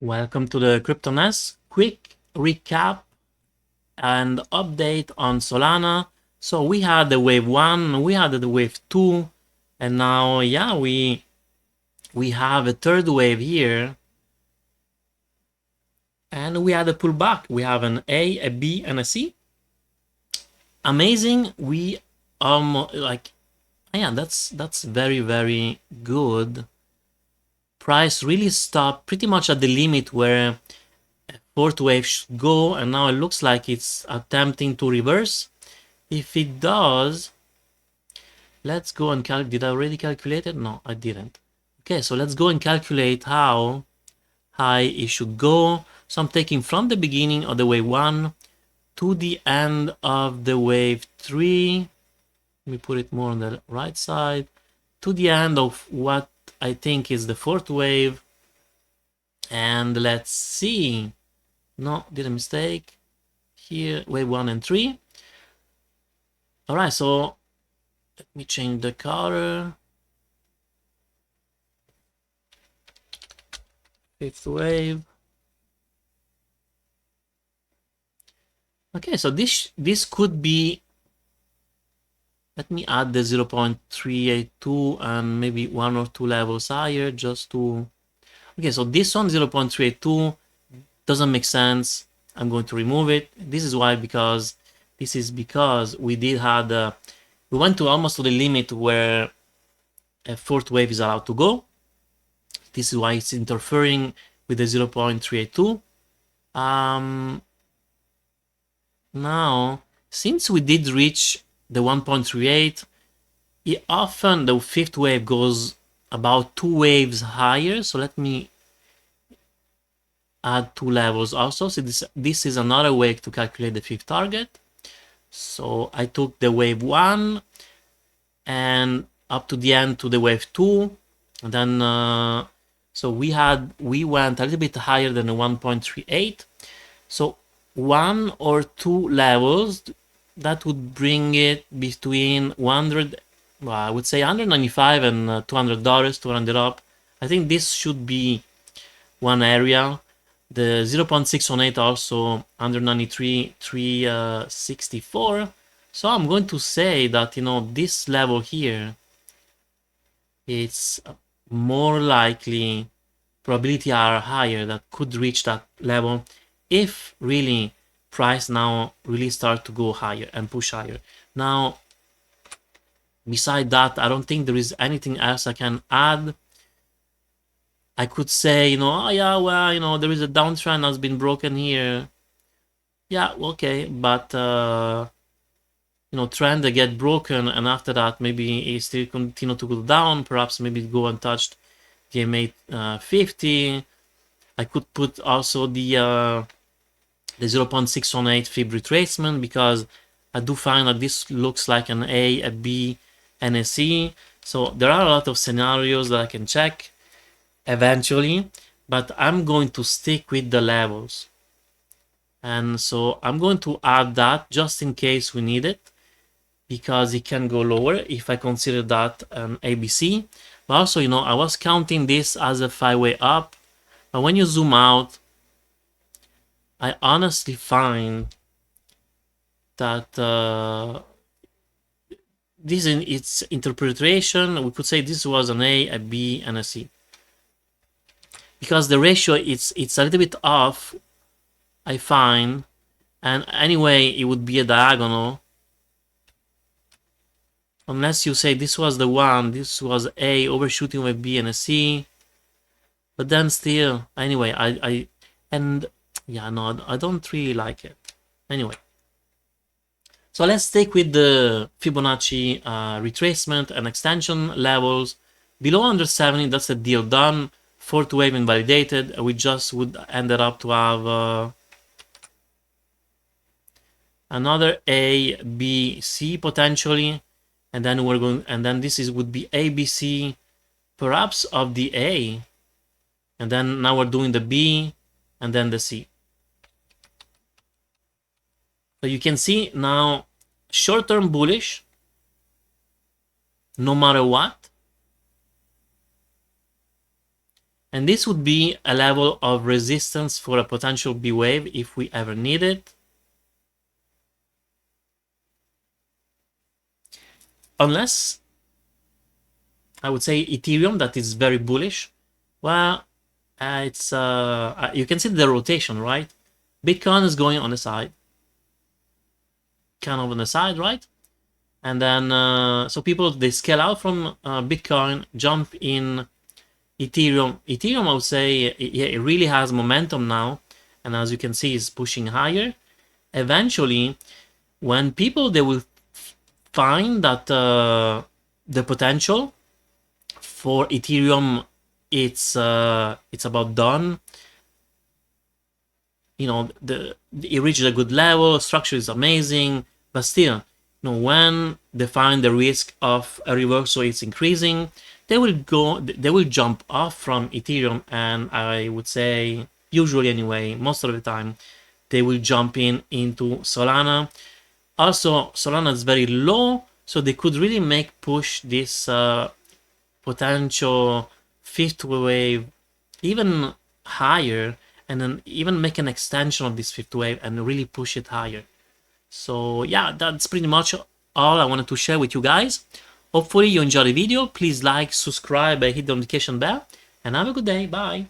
Welcome to the CryptoNest. Quick recap and update on Solana. So we had the wave 1, we had the wave 2, and now we have a third wave here. And we had a pullback. We have an A, a B, and a C. Amazing. We that's very good. Price really stopped pretty much at the limit where fourth wave should go, and now it looks like it's attempting to reverse. If it does, let's go and calculate. Did I already calculate it? No, I didn't. Okay, so let's go and calculate how high it should go. So I'm taking from the beginning of the wave 1 to the end of the wave 3. Let me put it more on the right side. To the end of what I think is the fourth wave. And let's see. No, did a mistake. Here, wave 1 and 3. Alright, so let me change the color. Fifth wave. Okay, so this could be, let me add the 0.382 and maybe 1 or 2 levels higher just to, okay, so this one 0.382 doesn't make sense. I'm going to remove it. This is why, because we did have we went to almost to the limit where a fourth wave is allowed to go. This is why it's interfering with the 0.382. Now, since we did reach the 1.38, often the fifth wave goes about 2 waves higher. So let me add 2 levels also. So this is another way to calculate the fifth target. So I took the wave 1 and up to the end to the wave 2, and then so we went a little bit higher than the 1.38. So 1 or 2 levels, that would bring it between 100, well, I would say $195 and $200, 200 up. I think this should be one area. The 0.618 also 193, 364. So I'm going to say that, this level here, it's more likely, probability are higher that could reach that level if really price now really start to go higher and push higher. Now, beside that, I don't think there is anything else I can add. I could say, oh yeah, well, there is a downtrend that's been broken here. Yeah, okay, but trend that get broken, and after that maybe it still continue to go down. Perhaps maybe go and touch the MA 50. I could put also the 0.618 fib retracement, because I do find that this looks like an A, a B, and a C. So there are a lot of scenarios that I can check eventually, but I'm going to stick with the levels. And so I'm going to add that just in case we need it, because it can go lower if I consider that an ABC. But also, I was counting this as a 5-way up, but when you zoom out, I honestly find that this in its interpretation, we could say this was an A, a B, and a C, because the ratio it's a little bit off, I find. And anyway, it would be a diagonal, unless you say this was the one, this was A overshooting with B and a C. But then still, anyway, I don't really like it. Anyway, so let's stick with the Fibonacci retracement and extension levels. Below 170, that's a deal done. Fourth wave invalidated. We just would ended up to have another A, B, C potentially, and then this would be A, B, C, perhaps of the A, and then now we're doing the B and then the C. So you can see now short-term bullish, no matter what. And this would be a level of resistance for a potential B wave if we ever need it. Unless, I would say, Ethereum, that is very bullish. Well, it's you can see the rotation, right? Bitcoin is going on the side, kind of on the side, right? And then so people, they scale out from Bitcoin, jump in Ethereum. Ethereum, I would say, it really has momentum now, and as you can see, is pushing higher. Eventually, when people, they will find that the potential for Ethereum, it's about done. You know, it reaches a good level, structure is amazing, but still, you know, when they find the risk of a reversal is increasing, they will jump off from Ethereum, and I would say, usually anyway, most of the time, they will jump into Solana. Also, Solana is very low, so they could really push this potential fifth wave even higher, and then even make an extension of this fifth wave and really push it higher. So yeah, that's pretty much all I wanted to share with you guys. Hopefully you enjoyed the video. Please like, subscribe, and hit the notification bell, and have a good day. Bye.